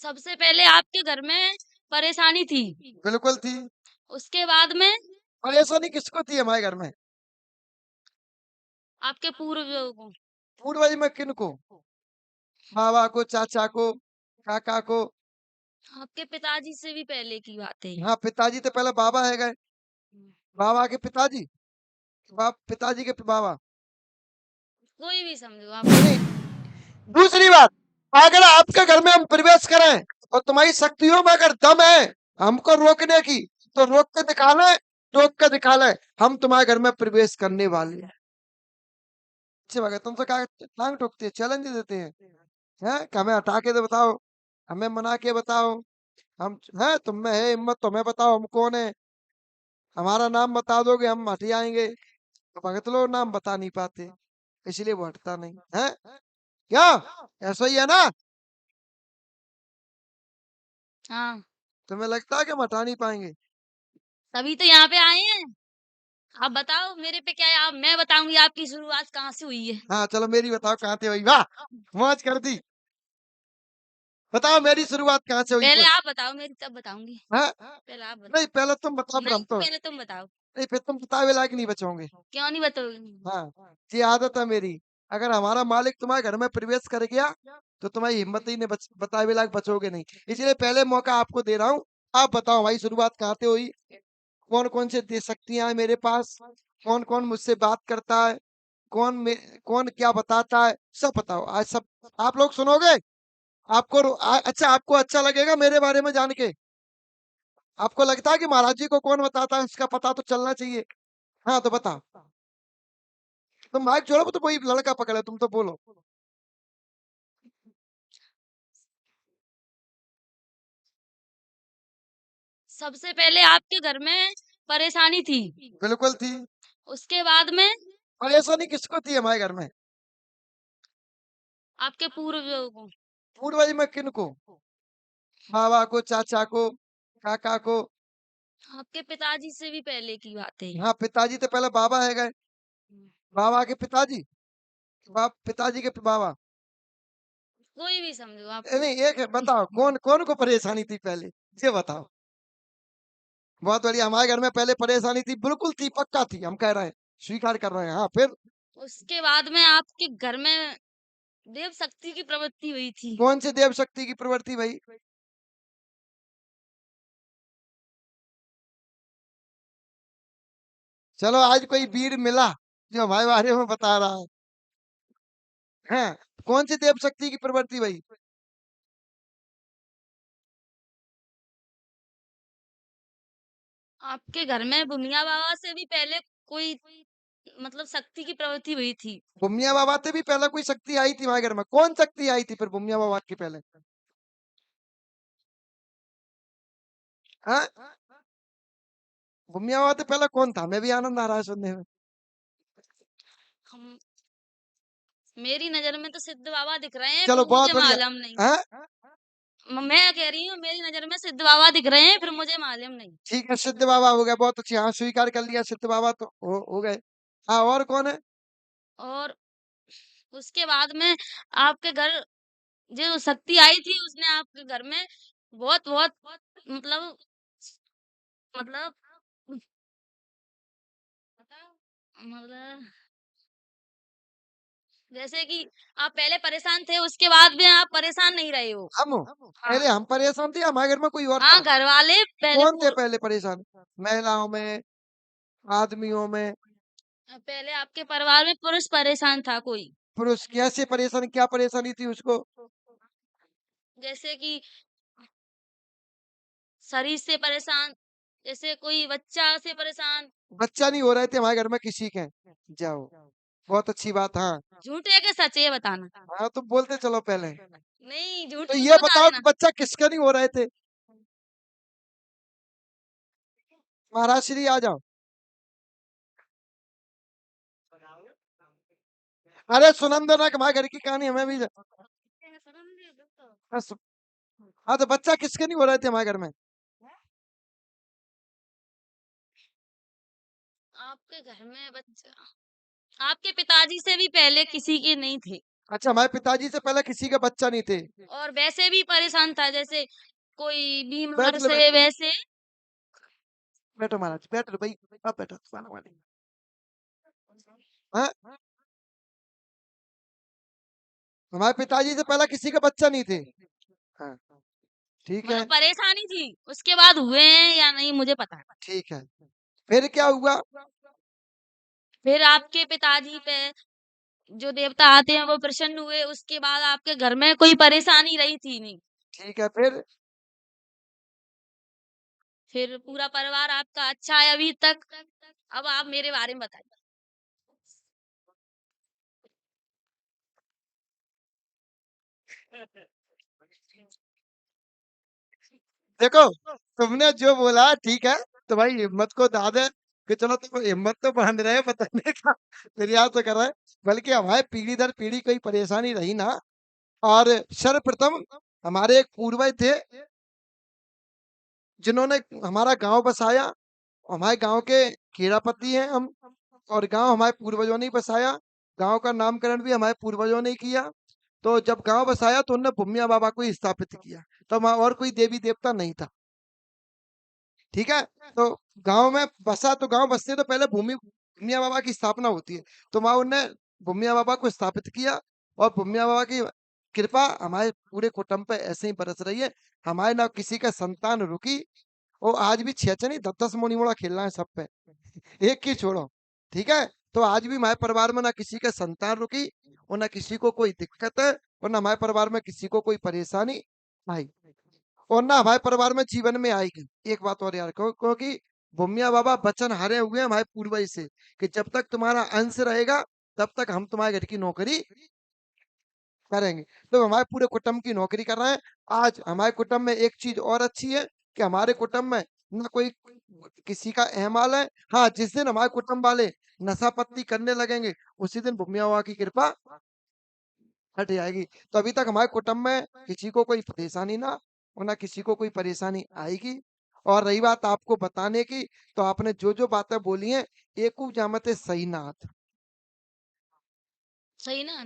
सबसे पहले आपके घर में परेशानी थी, बिल्कुल थी। उसके बाद में परेशानी किसको थी हमारे घर में? आपके पूर्वजों को। पूर्वज में किनको? बाबा को, चाचा को, काका को। आपके पिताजी से भी पहले की बात है ये। हाँ, पिताजी तो पहले बाबा है गए। बाबा के पिताजी, बाप पिताजी के बाबा। कोई भी समझो आप। नहीं, दूसरी बात, अगर आपके घर में हम प्रवेश करें और तुम्हारी शक्तियों में अगर दम है हमको रोकने की, तो रोक के दिखा ले, रोक के दिखा ले, हम तुम्हारे घर में प्रवेश करने वाले हैं। अच्छी बात है, तुमसे क्या टांग ठोकते हैं, चैलेंज देते हैं, हैं कि हमें हटा के तो बताओ, हमें मना के बताओ, हम हैं तुम में है हिम्मत तो हमें बताओ हम कौन है, हमारा नाम बता दोगे हम हट जाएंगे। तो भगत लोग नाम बता नहीं पाते, इसलिए वो हटता नहीं है। क्या ऐसा ही है ना? हाँ, तुम्हें लगता है कि हम हटा नहीं पाएंगे? तभी तो यहाँ पे आए हैं। आप बताओ मेरे पे क्या है, आप मैं बताऊंगी आपकी शुरुआत कहाँ से हुई है। हाँ चलो मेरी बताओ कहाँ से हुई, वाह मौज कर दी। बताओ मेरी शुरुआत कहाँ से हुई पहले कुछ? आप बताओ, मेरी तब बताऊंगी। हाँ पहले आप बताओ। नहीं पहले तुम बताओ फिर हम नहीं, तो, पहले तुम बताओ। नहीं फिर तुम बतावे लायक नहीं बचोगे। क्यों नहीं बताओगे? हाँ, ये आदत है मेरी, अगर हमारा मालिक तुम्हारे घर में प्रवेश कर गया तो तुम्हारी हिम्मत ही नहीं बतावे लायक बचोगे नहीं, इसलिए पहले मौका आपको दे रहा हूँ। आप बताओ भाई शुरुआत कहाँ से हुई, कौन कौन से दे शक्तियां हैं मेरे पास, कौन कौन मुझसे बात करता है, कौन क्या बताता है, सब बताओ आज सब। आप लोग सुनोगे? आपको अच्छा, आपको अच्छा लगेगा मेरे बारे में जान के? आपको लगता है कि महाराज जी को कौन बताता है इसका पता तो चलना चाहिए? हाँ तो बताओ, तुम माइक छोड़ो तो कोई लड़का पकड़े, तुम तो बोलो। सबसे पहले आपके घर में परेशानी थी, बिल्कुल थी। उसके बाद में परेशानी किसको थी हमारे घर में? आपके पूर्वजों को। पूर्वज में किनको? बाबा को, चाचा को, काका को। आपके पिताजी से भी पहले की बात है ये। हाँ, पिताजी तो पहले बाबा है गए। बाबा के पिताजी, बाप पिताजी के बाबा। कोई भी समझो आप। नहीं एक है, बताओ कौन कौन को परेशानी थी पहले, ये बताओ। बहुत बढ़िया, हमारे घर में पहले परेशानी थी, बिल्कुल थी, पक्का थी, हम कह रहे हैं, स्वीकार कर रहे हैं। हाँ फिर उसके बाद में आपके घर में देव शक्ति की प्रवृत्ति हुई थी। कौन से देव शक्ति की प्रवृत्ति भाई? चलो आज कोई वीर मिला जो हमारे बारे में बता रहा है। हैं कौन सी देव शक्ति की प्रवृत्ति भाई? आपके घर में बुनिया बाबा से भी पहले कोई मतलब शक्ति की प्रवृत्ति हुई थी। भूमिया बाबा से भी पहले कोई शक्ति आई थी हमारे घर में? कौन शक्ति आई थी फिर भूमिया बाबा के पहले? हाँ, भूमिया बाबा से पहले कौन था? मैं भी आनंद आ रहा है सुनने में। हम मेरी नजर में तो सिद्ध बाबा दिख रहे हैं, चलो फिर बहुत मुझे बढ़िया। मालूम नहीं। हाँ मैं कह रही हूँ मेरी नजर में सिद्ध बाबा दिख रहे हैं, फिर मुझे मालूम नहीं। ठीक है, सिद्ध बाबा हो गया, बहुत अच्छी, हाँ स्वीकार कर लिया, सिद्ध बाबा तो हो गए। हाँ और कौन है? और उसके बाद में आपके घर जो शक्ति आई थी उसने आपके घर में बहुत बहुत मतलब मतलब मतलब जैसे कि आप पहले परेशान थे, उसके बाद भी आप परेशान नहीं रहे हो। हम हाँ, पहले हम परेशान थे, हमारे घर में कोई और हाँ, था? घर वाले पहले कौन थे पहले परेशान? महिलाओं में, आदमियों में? पहले आपके परिवार में पुरुष परेशान था कोई। पुरुष कैसे परेशान, क्या परेशानी थी उसको? जैसे कि शरीर से परेशान, जैसे कोई बच्चा से परेशान। बच्चा नहीं हो रहे थे हमारे घर में किसी के? जाओ, बहुत अच्छी बात। हाँ झूठ है कि सच है ये बताना। हाँ तुम बोलते चलो पहले। नहीं, झूठ तो मत ये बता बताओ देना। कि बच्चा किसके नहीं हो रहे थे? महाराज श्री आ जाओ। अरे सुनंद ना कि हमारे घर की कहानी हमें भी हाँ, हाँ तो बच्चा किसके नहीं हो रहे थे हमारे घर में? आपके घर में बच्चा आपके पिताजी से भी पहले किसी के नहीं थे। अच्छा, हमारे पिताजी से पहले किसी का बच्चा नहीं थे। और वैसे भी परेशान था, जैसे कोई बैठ बीमार लो, से वैसे। बैठो महाराज, बैठो भाई, आप बैठो, खाना वाले। हाँ, हमारे पिताजी से पहले किसी का बच्चा नहीं थे। हाँ, ठीक है, मतलब परेशानी थी, उसके बाद हुए हैं या नहीं मुझे पता है। ठीक है। फिर क्या हुआ? फिर आपके पिताजी पे जो देवता आते हैं वो प्रसन्न हुए, उसके बाद आपके घर में कोई परेशानी रही थी नहीं। ठीक है, फिर? फिर पूरा परिवार आपका अच्छा है अभी तक। अब आप मेरे बारे में बताइए। देखो, तुमने जो बोला ठीक है, तुम्हारी हिम्मत को दाद है कि चलो तुम हिम्मत तो बांध रहे हो बताने का, प्रयास तो कर रहे हैं। बल्कि हमारे पीढ़ी दर पीढ़ी कोई परेशानी रही ना। और सर्वप्रथम हमारे एक पूर्वज थे जिन्होंने हमारा गांव बसाया। हमारे गांव के खेड़ापति हैं हम, और गांव हमारे पूर्वजों ने ही बसाया। गांव का नामकरण भी हमारे पूर्वजों ने ही किया। तो जब गांव बसाया तो उनने भूमिया बाबा को ही स्थापित किया। तो वहाँ और कोई देवी देवता नहीं था। ठीक है, तो गांव में बसा, तो गांव बसने तो पहले भूमिया बाबा की स्थापना होती है। तो वहां उनने भूमिया बाबा को स्थापित किया, और भूमिया बाबा की कृपा हमारे पूरे कुटुंब पे ऐसे ही बरस रही है। हमारे ना किसी का संतान रुकी। वो आज भी छह छह नहीं 10 10 मोनी मोड़ा खेल रहा है सब पे, एक की छोड़ो। ठीक है, तो आज भी हमारे परिवार में ना किसी का संतान रुकी, और ना किसी को कोई दिक्कत है, और ना हमारे परिवार में किसी को कोई परेशानी आई, और ना हमारे परिवार में जीवन में आएगी। एक बात और यार, क्योंकि भूमिया बाबा वचन हारे हुए हैं हमारे पूर्वज से कि जब तक तुम्हारा अंश रहेगा तब तक हम तुम्हारे घर की नौकरी करेंगे। तो हमारे पूरे कुटुंब की नौकरी कर रहे हैं। आज हमारे कुटुंब में एक चीज और अच्छी है कि हमारे कुटुंब में ना कोई किसी का एहमाल है। हाँ, जिस दिन हमारे कुटुंब वाले नशा पत्ती करने लगेंगे उसी दिन भूमिया बाबा की कृपा हट जाएगी। तो अभी तक हमारे कुटुंब में किसी को कोई परेशानी ना, और ना किसी को कोई परेशानी आएगी। और रही बात आपको बताने की, तो आपने जो जो बातें बोली हैं एक जामते सही नाथ। सही ना।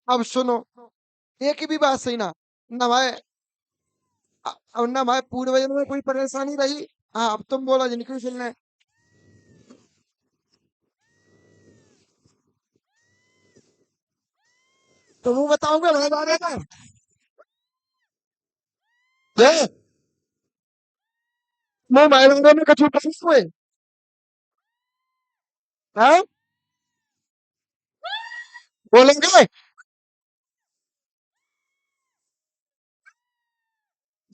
अब सुनो, एक भी बात सही ना, ना हमारे और ना हमारे पूर्वजों में कोई परेशानी रही। हाँ, अब तुम बोलो जिनकी सुनना है। तो वो बताऊंगा भाई बारे में। ये, मैं भाई बारे में कछु पसंद हुए। हाँ, बोलेंगे।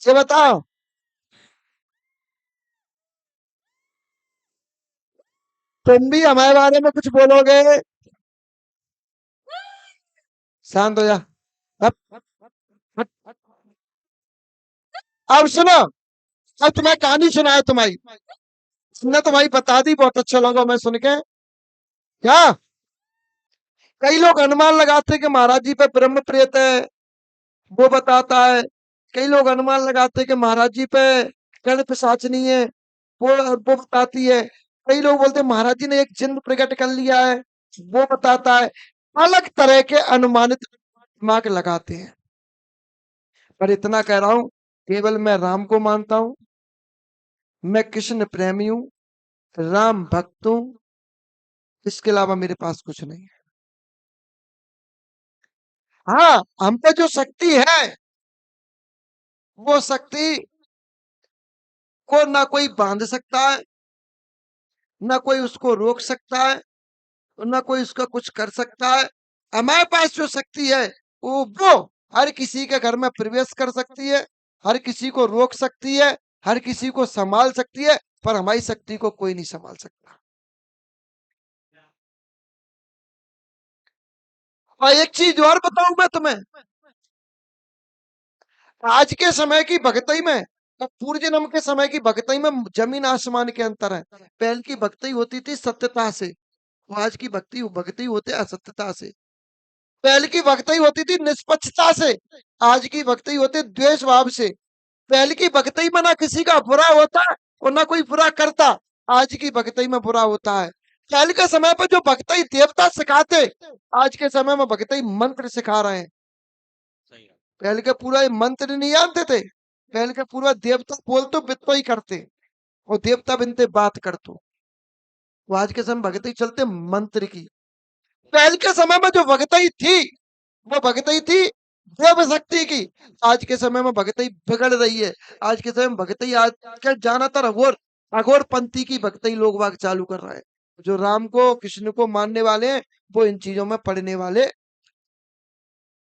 ये बताओ, तुम भी हमारे बारे में कुछ बोलोगे? शांत हो जा। अब अब सुनो, अब तुम्हें कहानी सुनाए तुम्हारी, तुमने तो भाई बता दी, बहुत अच्छा लगा मैं सुन के। क्या? कई लोग अनुमान लगाते हैं कि महाराज जी पे ब्रह्म प्रेत है, वो बताता है। कई लोग अनुमान लगाते हैं कि महाराज जी पे गण पिशाचनी है, वो बताती है। कई लोग बोलते हैं महाराज जी ने एक जिन्न प्रकट कर लिया है, वो बताता है। अलग तरह के अनुमानित दिमाग लगाते हैं। पर इतना कह रहा हूं, केवल मैं राम को मानता हूं, मैं कृष्ण प्रेमी हूं, राम भक्त हूं। इसके अलावा मेरे पास कुछ नहीं है। हाँ, हम पे जो शक्ति है, वो शक्ति को ना कोई बांध सकता है, ना कोई उसको रोक सकता है, और ना कोई उसका कुछ कर सकता है। हमारे पास जो शक्ति है वो हर किसी के घर में प्रवेश कर सकती है, हर किसी को रोक सकती है, हर किसी को संभाल सकती है। पर हमारी शक्ति को कोई नहीं संभाल सकता। और एक चीज और बताऊं मैं तुम्हें, आज के समय की भक्ति में और पूर्व जन्म के समय की भक्ति में जमीन आसमान के अंतर है। पहले की भक्ति होती थी सत्यता से, और आज की भक्ति भक्ति होते असत्यता से। पहले की भक्ति होती थी निष्पक्षता से, आज की भक्ति होती द्वेष भाव से। पहले की भक्ति में ना किसी का बुरा होता और ना कोई बुरा करता, आज की भक्ति में बुरा होता है। पहले के समय पर जो भक्ति देवता सिखाते, आज के समय में भक्ति मंत्र सिखा रहे हैं। पहले के पूरा ये मंत्र नहीं जानते थे, पहले के पूरा देवता बोलतो बितो ही करते, और देवता बिनते बात करतो। तो आज के समय भक्ति चलते मंत्र की। पहले के समय में जो भक्ति थी, वो भक्ति थी देव शक्ति की। आज के समय में भक्ति बिगड़ रही है। आज के समय में भक्ति आजकल ज्यादातर अघोर पंथी की भक्ति लोग बाग चालू कर रहे हैं। जो राम को कृष्ण को मानने वाले हैं, वो इन चीजों में पड़ने वाले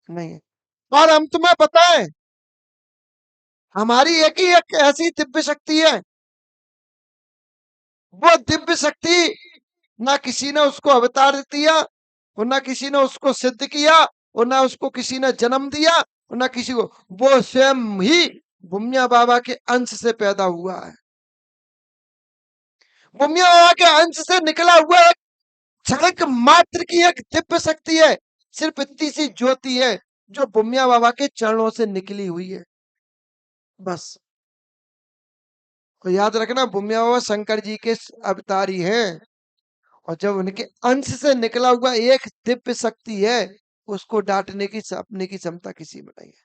नहीं है। और हम तुम्हें बताएं, हमारी एक ही एक ऐसी दिव्य शक्ति है, वो दिव्य शक्ति ना किसी ने उसको अवतार दिया, और ना किसी ने उसको सिद्ध किया, और ना उसको किसी ने जन्म दिया, और ना किसी को, वो स्वयं ही भूमिया बाबा के अंश से पैदा हुआ है। भूमिया बाबा के अंश से निकला हुआ एक झलक मात्र की एक दिव्य शक्ति है। सिर्फ इतनी सी ज्योति है जो भूमिया बाबा के चरणों से निकली हुई है, बस। तो याद रखना, भूमिया बाबा शंकर जी के अवतारी हैं, और जब उनके अंश से निकला हुआ एक दिव्य शक्ति है, उसको डांटने की अपने की क्षमता किसी में नहीं है।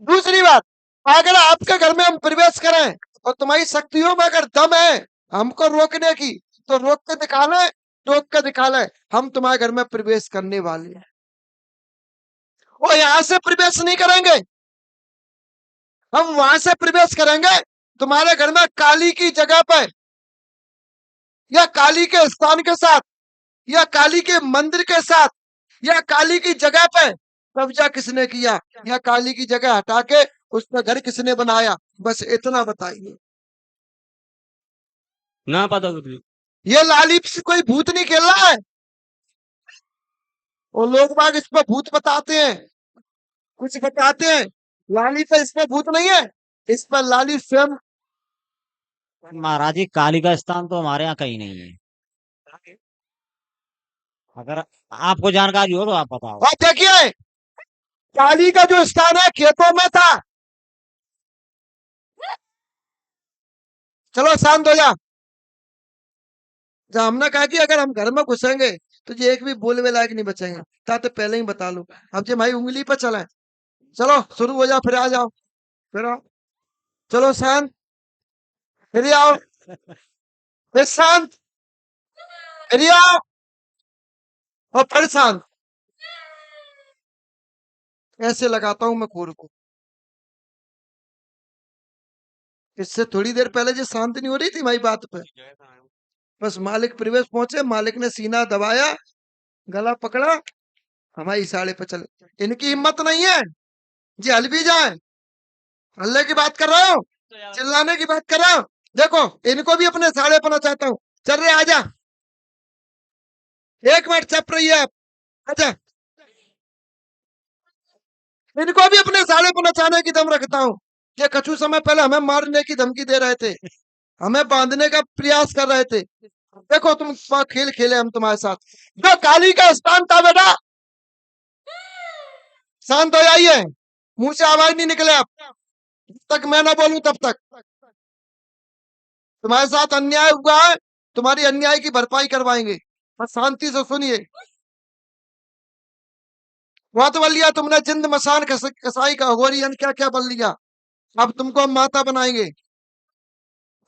दूसरी बात, अगर आपके घर में हम प्रवेश करें और तुम्हारी शक्तियों में अगर दम है हमको रोकने की, तो रोक के दिखा ले, रोक के दिखा ले, हम तुम्हारे घर में प्रवेश करने वाले हैं। वो यहां से प्रवेश नहीं करेंगे, हम वहां से प्रवेश करेंगे। तुम्हारे घर में काली की जगह पर, या काली के स्थान के साथ, या काली के मंदिर के साथ, या काली की जगह पे कब्जा किसने किया, या काली की जगह हटा के उस पर घर किसने बनाया, बस इतना बताइए। ना पता कुछ। ये लाली से कोई भूत नहीं खेल रहा है, और लोग बाग इस पर भूत बताते हैं, कुछ बताते हैं। लाली पे इस पर भूत नहीं है, इस पर लाली स्वयं। महाराज जी, काली का स्थान तो हमारे यहाँ कहीं नहीं है। अगर आपको जानकारी हो तो आप बताओ। और देखिए, काली का जो स्थान है खेतों में था। चलो शांत हो जा। जब हमने कहा कि अगर हम घर में घुसेंगे तो ये एक भी बोलने लायक नहीं बचेंगे, ताते पहले ही बता लो। अब जो भाई उंगली पर चले, चलो शुरू हो जाओ, फिर आ जाओ, फिर आओ। चलो शांत, फिर आओ, फिर शांत, फिर आओ, और फिर शांत। ऐसे लगाता हूं मैं कोर को। इससे थोड़ी देर पहले जो शांत नहीं हो रही थी भाई बात पे, बस मालिक प्रवेश पहुंचे, मालिक ने सीना दबाया, गला पकड़ा, हमारे इशारे पे चले। इनकी हिम्मत नहीं है जी हल भी जाए। हल्ले की बात कर रहा हूँ, चिल्लाने की बात कर रहा हूँ। देखो, इनको भी अपने साड़े पना चाहता हूँ। चल रहे, आजा, एक मिनट चप रही है, आजा। इनको भी अपने साड़े पना चाहने की दम रखता हूँ। ये कछु समय पहले हमें मारने की धमकी दे रहे थे, हमें बांधने का प्रयास कर रहे थे। देखो तुम खेल खेले हम तुम्हारे साथ। जो काली का स्थान था बेटा, शांत हो जाइए, मुंह से आवाज नहीं निकले आप, जब तक मैं ना बोलूं तब तक। तुम्हारे साथ अन्याय हुआ है, तुम्हारी अन्याय की भरपाई करवाएंगे, बस शांति से सुनिए। वहां तो बल लिया तुमने, जिंद मसान कसाई का अघोरियन क्या क्या बल लिया। अब तुमको हम माता बनाएंगे।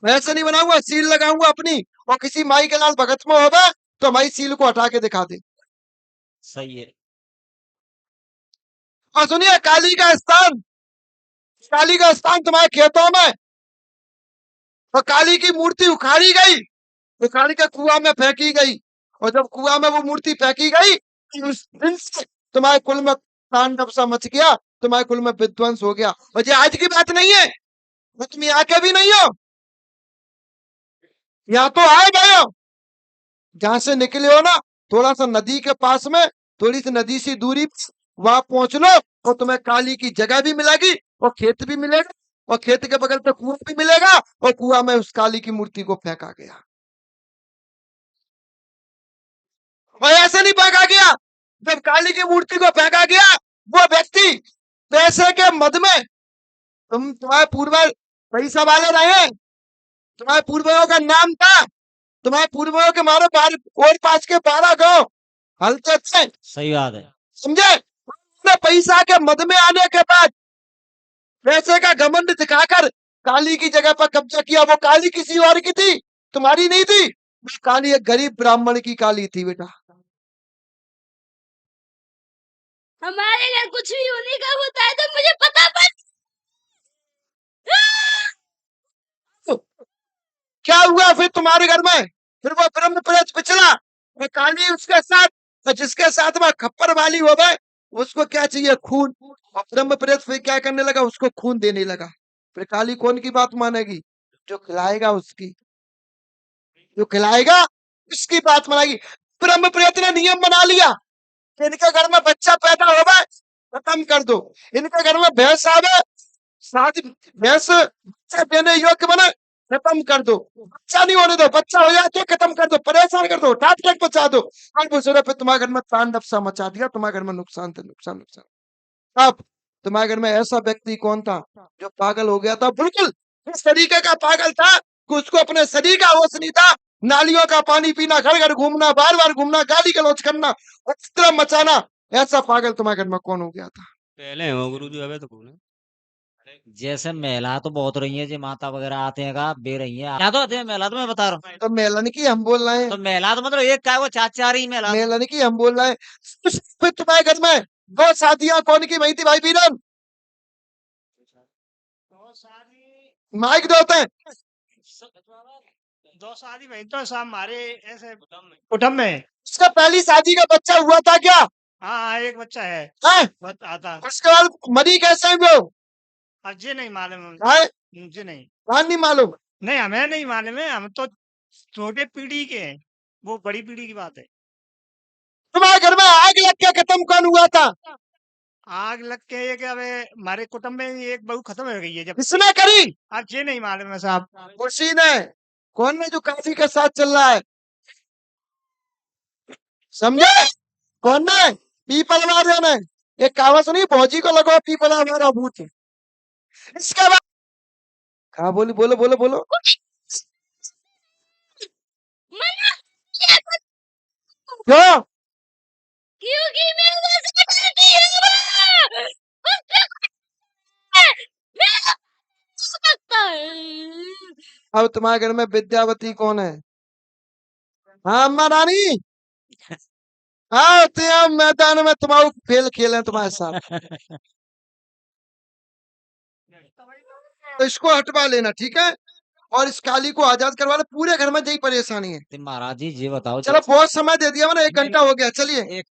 वैसे नहीं बनाऊंगा, सील लगाऊंगा अपनी, और किसी माई के लाल भगत में होगा तो हमारी सील को हटा के दिखा दे। सही है। और सुनिए, काली का स्थान, काली का स्थान तुम्हारे खेतों में, और काली की मूर्ति उखाड़ी गई, उखाड़ी के कुआं में फेंकी गई, और जब कुआं में वो मूर्ति फेंकी गई, उस दिन से तुम्हारे कुल में तांडव सा मच गया, तुम्हारे कुल में विध्वंस हो गया। और ये आज की बात नहीं है, तुम यहाँ के भी नहीं हो, यहाँ तो आए गए हो। जहां से निकले हो ना, थोड़ा सा नदी के पास में, थोड़ी सी नदी सी दूरी, वहां पहुंच लो, और तुम्हें काली की जगह भी मिलेगी, और खेत भी मिलेगा, और खेत के बगल पे कुआं भी मिलेगा, और कुआं में उस काली की मूर्ति को फेंका गया। और ऐसे नहीं फेंका गया, जब काली की मूर्ति को फेंका गया, वो व्यक्ति पैसे के मद में, तुम्हारे पूर्वज पैसा वाले रहे, तुम्हारे पूर्वजों का नाम था, तुम्हारे पूर्वजों के मारे और पास के 12 गांव हलते थे, सही बात है। समझे? उन्होंने पैसा के मद में आने के बाद पैसे का घमंड दिखाकर काली की जगह पर कब्जा किया। वो काली किसी और की थी, तुम्हारी नहीं थी। वो काली एक गरीब ब्राह्मण की काली थी बेटा। हमारे घर कुछ भी होने का होता है तो मुझे पता पड़ क्या हुआ फिर तुम्हारे घर में? फिर वो ब्रह्म प्रेत पिछला, वो काली उसके साथ, और जिसके साथ वह खप्पर वाली हो गए उसको क्या चाहिए? खून। और ब्रह्म प्रेत फिर क्या करने लगा? उसको खून देने लगा। फिर काली कौन की बात मानेगी? जो खिलाएगा उसकी, जो खिलाएगा उसकी बात मानेगी। ब्रह्म प्रेत ने नियम बना लिया, इनके घर में बच्चा पैदा होगा खत्म कर दो, इनके घर में भैंस आवे शादी, भैंस बच्चा देने योग्य बने खत्म कर दो, बच्चा नहीं होने दो, बच्चा हो जाए तो खत्म कर दो, परेशान कर दो, टाट टाट पहुंचा दो। और दूसरे पे तुम्हारे घर में तांडव सा मचा दिया, तुम्हारे घर में नुकसान थे, नुकसान नुकसान। अब तुम्हारे घर में ऐसा व्यक्ति कौन था जो पागल हो गया था? बिल्कुल इस तरीके का पागल था कि उसको अपने शरीर का होश नहीं था। नालियों का पानी पीना, घर घर घूमना, बार बार घूमना, गाली गलौज करना, उपद्रव मचाना, ऐसा पागल तुम्हारे घर में कौन हो गया था? पहले हो गुरु जी, अबे तो कौन है? जैसे महिला तो बहुत रही है, जी माता वगैरह आते हैं का बे रही है, महिला तो आते हैं, महिला तो मैं बता रहा हूँ। तो मेलन की हम बोल रहे हैं, तो महिला तो मतलब एक का वो चार चार ही महिला। मेलन की हम बोल रहे हैं। फिर तुम्हारे घर में दो शादियां कौन की वही थी भाई बीरन? माइक दो होते हैं। दो शादी वही तो सब हमारे ऐसे कुटुंब में। उसका पहली शादी का बच्चा हुआ था क्या? हाँ, एक बच्चा है, है? बस आता। उसके बाद मरी कैसे हैं वो? मुझे नहीं मालूम, है? मुझे नहीं, कौन नहीं मालूम? नहीं हमें नहीं मालूम है, हम तो छोटे पीढ़ी के हैं, वो बड़ी पीढ़ी की बात है। तुम्हारे घर में आग लग के खत्म कौन हुआ था? आग लग के एक अबे हमारे कुटुंब में एक बहू खत्म हो गई है जब। किसने करी? अब ये नहीं मालूम है साहब। उसी ने। कौन ने जो काफी के साथ चल रहा है? समझे? कौन ने? पीपल वाले ने। एक कहावत सुनी, भौजी को लगो पीपल हमारा भूत। इसके बाद हाँ बोली, बोलो बोलो बोलो। मना किया था क्यों? क्योंकि मैं उससे डरती हूँ। मैं सकता है। अब तुम्हारे घर में विद्यावती कौन है? हाँ अम्मा रानी, हाँ मैदान में तुम्हारे खेल खेले तुम्हारे साथ, तो इसको हटवा लेना, ठीक है? और इस काली को आजाद करवा ले, पूरे घर में यही परेशानी है। तो महाराज जी ये बताओ, चलो बहुत समय दे दिया मैंने, 1 घंटा हो गया, चलिए। एक